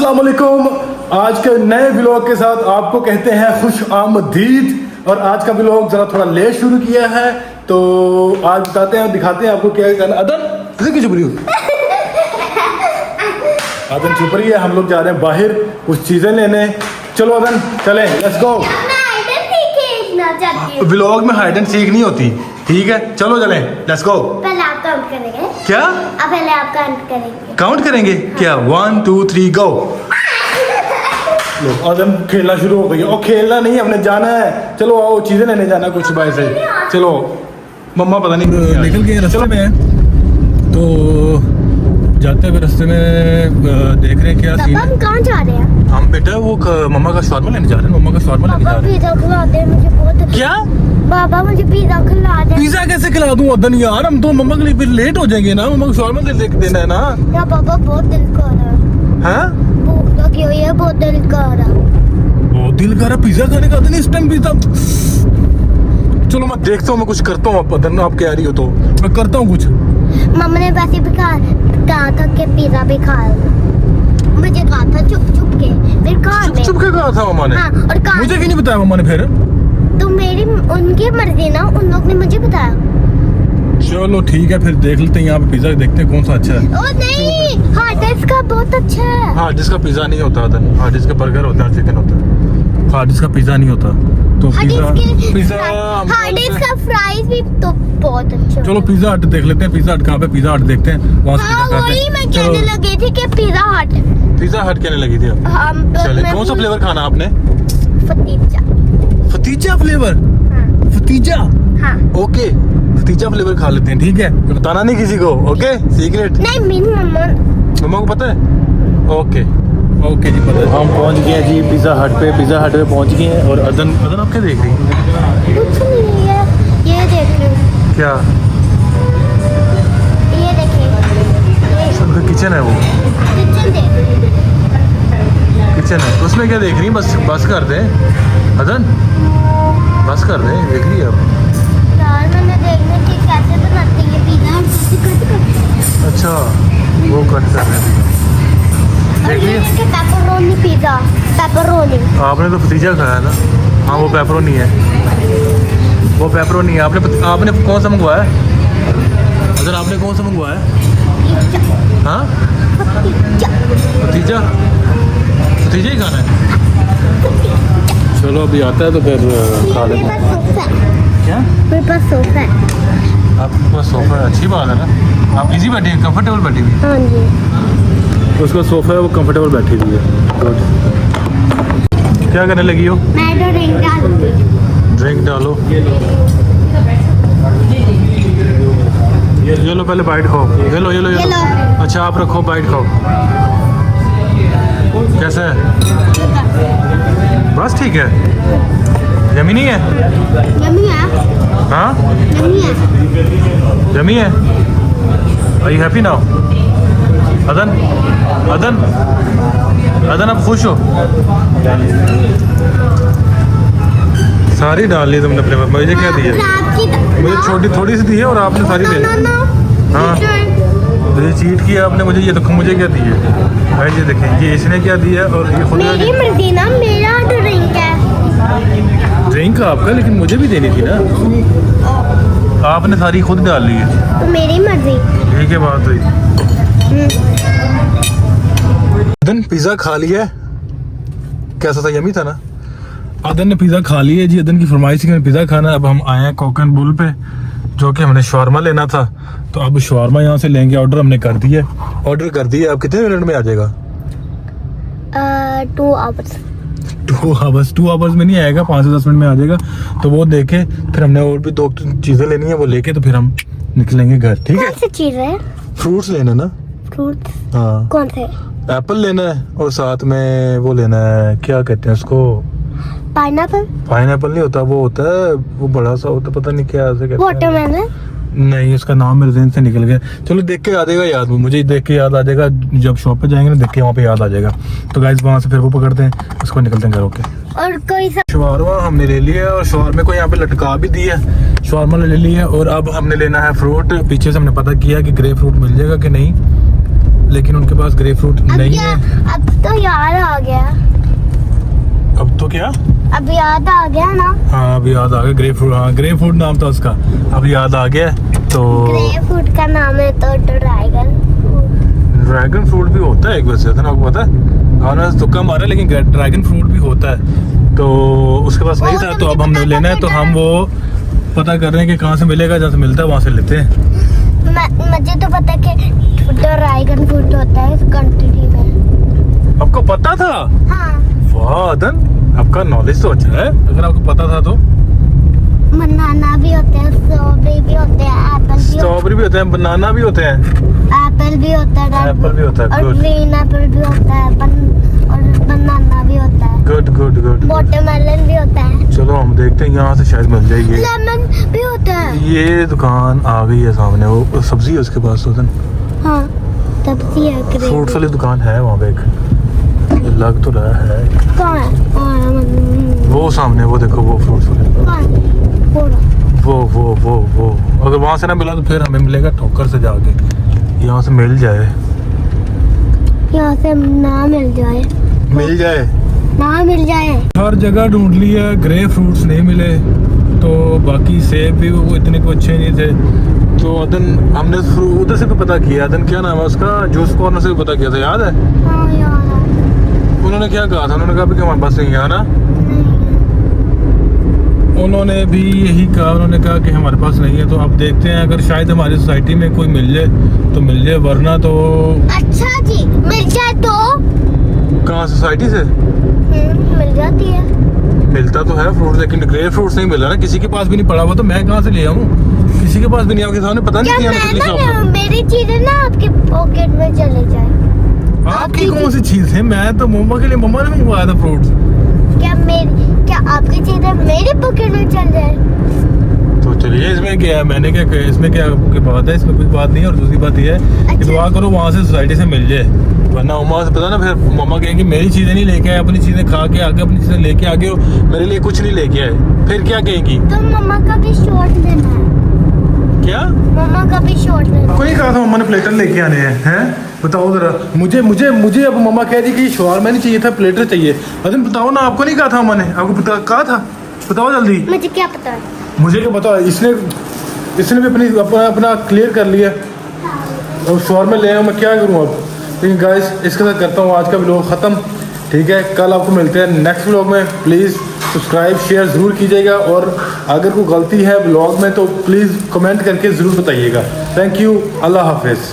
अस्सलाम वालेकुम। आज के नए व्लॉग के साथ आपको कहते हैं खुश आमदीद। और आज का व्लॉग जरा थोड़ा लेट शुरू किया है, तो आज बताते हैं, दिखाते हैं आपको क्या करना। अदन किसी की चुप रही हो? अदन चुप रही है। हम लोग जा रहे हैं बाहर कुछ चीजें लेने। चलो अदन चलें, लेट्स गो। व्लॉग में हाइड एंड सीख नहीं होती, ठीक है? चलो चलें, लेट्स गो। पहले आप काउंट करेंगे। क्या? पहले आप काउंट करेंगे। काउंट करेंगे क्या? 1 2 3 गो। लो अदन खेलना शुरू हो गई। और खेलना नहीं, हमने जाना है। चलो आओ, चीजें लेने जाना कुछ बाहर से। चलो मम्मा पता नहीं निकल गए रास्ते में, तो जाते हुए रास्ते में देख रहे हैं क्या सीन। हम कहाँ जा रहे हैं? हम बेटा वो मम्मा का शॉर्मा लेने जा रहे हैं। मम्मा का शॉर्मा लेने जा रहे हैं। पिज़्ज़ा खिला दे मुझे बहुत। क्या? बाबा मुझे पिज़्ज़ा खिला दे। पिज़्ज़ा कैसे खिला दूं अदन यार? हम तो मम्मा के लिए फिर लेट हो जाएंगे ना। मम्मा को शॉर्मा देना है ना। या पापा बहुत दिल कर रहा है। हाँ भूख लगी हुई है, बहुत दिल कर रहा है। वो दिल कर रहा पिज़्ज़ा खाने का। अदन इस टाइम पिज़्ज़ा, चलो मैं देखता हूँ, मैं कुछ करता हूँ। अदन आप कह रही हो तो मैं करता हूँ कुछ। मम्मा ने वैसे भी कहा था कि पिज़्ज़ा भी खा लो। मुझे कहा था चुप चुप के, फिर कहा चुप के कहा था मम्मा ने। हाँ, और कहा मुझे क्यों नहीं बताया मम्मा ने फिर? तो मेरी उनकी मर्जी ना, उन लोग ने मुझे बताया। चलो ठीक है, फिर देख लेते हैं यहाँ पे पिज़्ज़ा, देखते हैं कौन सा अच्छा है। ओ नहीं, हार्डेस का बहुत अच्छा है। हाँ जिसका पिज़्ज़ा नहीं होता अदन, हाँ जिसका बर्गर होता है, चिकन होता है। हाँ जिसका पिज़्ज़ा नहीं होता तो पिज़्ज़ा हार्डेस का फ्राइज भी तो बहुत अच्छा। चलो पिज़्ज़ा हट देख लेते हैं। पिज़्ज़ा हट कहाँ पे? पिज़्ज़ा हट देखते हैं वहाँ से हाँ, पिज़्ज़ा खाते वही मैं हैं। कहने लगी थी कि पिज़्ज़ा हट। पिज़्ज़ा हट कहने लगी थी अब। चले, कौन सा फ्लेवर खाना आपने? फतीजा। फतीजा फ्लेवर? हाँ। फतीजा? हाँ। ओके, फतीजा फ्लेवर खा लेते हैं, ठीक है? बताना नहीं किसी को, ओके? सीक्रेट नहीं, मेरी मम्मा को पता है? ओके ओके जी, पता है। हम पहुंच गए हैं जी पिज़्ज़ा हट पे। पिज़्ज़ा हट पे पहुंच गए हैं। और अदन आप क्या देख रही हैं? कुछ नहीं है, ये देख रही हूँ। क्या? ये देखिए, सबका किचन है वो। किचन देख। किचन है, उसमें क्या देख रही हैं? बस कर दें अदन, बस कर दें। देख रही है अब? यार मैंने देखना कि कैसे बनाती है पिज़्ज़ा। कट कर। अच्छा वो कट कर रहे हैं। और ये देखिए पेपरोनी पिज़्ज़ा, पेपरोनी। आपने तो फतीजा खाया ना? हाँ वो पेपरोनी है, वो पेपरोनी है। आपने कौन सा मंगवाया है? अगर आपने कौन सा मंगवाया है? हाँ फतीजा, फतीजा ही खाना है। चलो अभी आता है तो फिर खा लेते हैं। क्या? मेरे पास सोफा है। आपके पास सोफा है, अच्छी बात है ना। आप इजी बैठी हैं, कंफर्टेबल बैठी हुई हाँ जी। उसका सोफा है, वो कंफर्टेबल बैठी हुई है। क्या करने लगी हो? मैं तो ड्रिंक डालूंगी। ड्रिंक डालो। ये लो पहले बाइट खाओ। ये लो। ये लो। अच्छा आप रखो, बाइट खाओ। कैसा है? बस ठीक है। यमी नहीं है? यम्मी है। हाँ यम्मी है। यमी है। Are you happy now? अदन अदन अदन आप खुश हो? सारी डाल ली तुमने फ्लेवर। मुझे क्या दी है? मुझे छोटी थोड़ी सी दी है और आपने सारी दे दी। हाँ मुझे चीट किया आपने। मुझे ये देखो, मुझे क्या दी है भाई? ये देखें, ये इसने क्या दिया है और ये खुद मेरी मर्जी ना, मेरा तो ड्रिंक है। ड्रिंक आपका, लेकिन मुझे भी देनी थी ना। आपने सारी खुद डाल ली है। तो मेरी मर्जी। ठीक है, बात हुई। अदन पिज़्ज़ा खा लिया, कैसा था? यमी था ना? अदन ने पिज़्ज़ा खा लिया जी। अदन की फरमाइश है पिज़्ज़ा खाना। अब हम आए हैं कोकन बुल पे, जो कि हमने शॉर्मा लेना था। तो अब शॉर्मा यहाँ से लेंगे। ऑर्डर हमने कर दिया, ऑर्डर कर दिया। अब कितने मिनट में आ जाएगा? 2 आवर्स। 2 आवर्स में नहीं आएगा, 5 से 10 मिनट में आ जाएगा। तो वो देखे, फिर हमने और भी 2 चीज़ें लेनी है, वो लेके तो फिर हम निकलेंगे घर, ठीक है? कौन सी चीज है? फ्रूट्स लेना ना। फ्रूट्स? हाँ कौन से? एप्पल लेना है और साथ में वो लेना है, क्या कहते हैं उसको? पाइनएप्पल? पाइनएप्पल नहीं होता, वो होता है वो बड़ा सा होता है, पता नहीं क्या ऐसे कहते हैं। वाटरमेलन? नहीं, उसका नाम मेरे ज़हन से निकल गया। चलो देख के आ जाएगा याद में, मुझे देख के याद आ जाएगा। जब शॉप पे जाएंगे ना, देख के वहाँ पे याद आ जाएगा। तो गाइस वहाँ से फिर वो पकड़ते हैं, उसको निकलते हैं घर। ओके। और कोई सा शवारमा हमने ले लिया है और शवारमे को यहाँ पे लटका भी दिया है। शवारमा ले ली है और अब हमने लेना है फ्रूट। पीछे से हमने पता किया कि ग्रेप फ्रूट मिल जाएगा कि नहीं, लेकिन उनके पास ग्रेप फ्रूट नहीं है। अब तो यहाँ क्या? अब याद आ गया ना। हाँ अभी याद आ गया, ग्रेप फ्रूट। हाँ ग्रेप फ्रूट नाम था उसका, अभी याद आ गया। तो ग्रेप फ्रूट का नाम है तो ड्रैगन फ्रूट। ड्रैगन फ्रूट भी होता है एक वैसे, था ना आपको पता है? हाँ तुक्का मारा, लेकिन ड्रैगन फ्रूट भी होता है। तो उसके पास नहीं था, तो अब हमने लेना है, तो हम वो पता कर रहे हैं कि कहाँ से मिलेगा, जहाँ से मिलता है वहाँ से लेते हैं। मुझे तो पता है कि ड्रैगन फ्रूट होता है इस कंट्री में। आपको पता था? हाँ। वाह अदन, आपका नॉलेज तो अच्छा है, अगर आपको पता था तो। बनाना भी होते हैं, स्ट्रॉबेरी भी होते हैं, एप्पल भी स्ट्रॉबेरी भी होते हैं, बनाना भी होते हैं, एप्पल भी होता है, एप्पल भी होता है, और गुड ग्रीन एप्पल भी होता है, और बनाना भी होता है, गुड गुड गुड। वाटरमेलन भी होता है, चलो हम देखते हैं, यहाँ से शायद मिल जाएगी। लेमन भी होता है। ये दुकान आ गई है सामने, वो सब्जी है उसके पास। तो हाँ सब्जी है, फ्रूट्स वाली दुकान है वहाँ पे एक, ये लग तो रहा है। कहाँ है? वो सामने वो देखो, वो फ्रूट्स वाली, कहाँ है? वो अगर वहाँ से ना मिला तो फिर हमें मिलेगा ठोकर से जाके, यहाँ से मिल जाए। यहाँ से ना मिल जाए, मिल जाए, ना मिल जाए। हर जगह ढूंढ लिया, ग्रे फ्रूट्स नहीं मिले, तो बाकी सेब भी वो इतने को अच्छे नहीं थे। तो अदन हमने उधर से भी पता किया, अदन क्या नाम है उसका, जूस कॉर्नर से भी पता किया था, याद है? हाँ याद है। उन्होंने क्या कहा था? उन्होंने कहा भी कि हमारे पास नहीं है ना। उन्होंने भी यही कहा, उन्होंने कहा कि हमारे पास नहीं है। तो अब देखते हैं, अगर शायद हमारी सोसाइटी में कोई मिल जाए तो मिल जाए, वरना तो। अच्छा जी, मिल जाए तो कहाँ सोसाइटी से मिल जाती है। मिलता तो है फ्रूट, लेकिन ग्रे फ्रूट्स नहीं मिल रहा ना, किसी के पास भी नहीं पड़ा हुआ, तो मैं कहाँ से ले आऊँ? किसी के पास भी नहीं, आपके सामने पता नहीं क्या किया मैं शॉप ना, मेरी चीजें ना आपके पॉकेट में चले जाए। आपकी कौन सी चीज है? मैं तो मम्मा के लिए, मम्मा ने मंगवाया था फ्रूट्स। क्या आपकी चीजें मेरे पॉकेट में चल जाए? तो चलिए, इसमें क्या है, मैंने क्या, इसमें क्या की बात है? इसमें कोई बात नहीं है। और दूसरी बात ये है कि दुआ करो वहाँ से सोसाइटी से मिल जाए, वरना मम्मा से पता ना, फिर मम्मा कहेंगे मेरी चीजें नहीं लेके आए, अपनी चीजें खा के आगे, अपनी चीजें लेके आगे हो, मेरे लिए कुछ नहीं लेके आए, फिर क्या कहेंगी? तो मम्मा का भी शॉर्ट लेना है। क्या? मम्मा का भी शॉर्ट लेना आपको नहीं कहा था मम्मा ने प्लेटर लेके आने हैं? बताओ जरा, मुझे अब मम्मा कह दी कि शॉर्मा नहीं चाहिए था, प्लेटर चाहिए। अरे बताओ ना, आपको नहीं कहा था मम्मा ने? आपको कहा था? बताओ जल्दी। मुझे क्या पता है? मुझे क्या पता? इसने भी अपना क्लियर कर लिया, और शॉर्मा ले आया, मैं क्या करूँ अब? लेकिन गाइस, इसके साथ करता हूँ आज का व्लॉग ख़त्म। ठीक है, कल आपको मिलते हैं नेक्स्ट व्लॉग में। प्लीज़ सब्सक्राइब शेयर ज़रूर कीजिएगा, और अगर कोई गलती है व्लॉग में तो प्लीज़ कमेंट करके ज़रूर बताइएगा। थैंक यू, अल्लाह हाफिज़।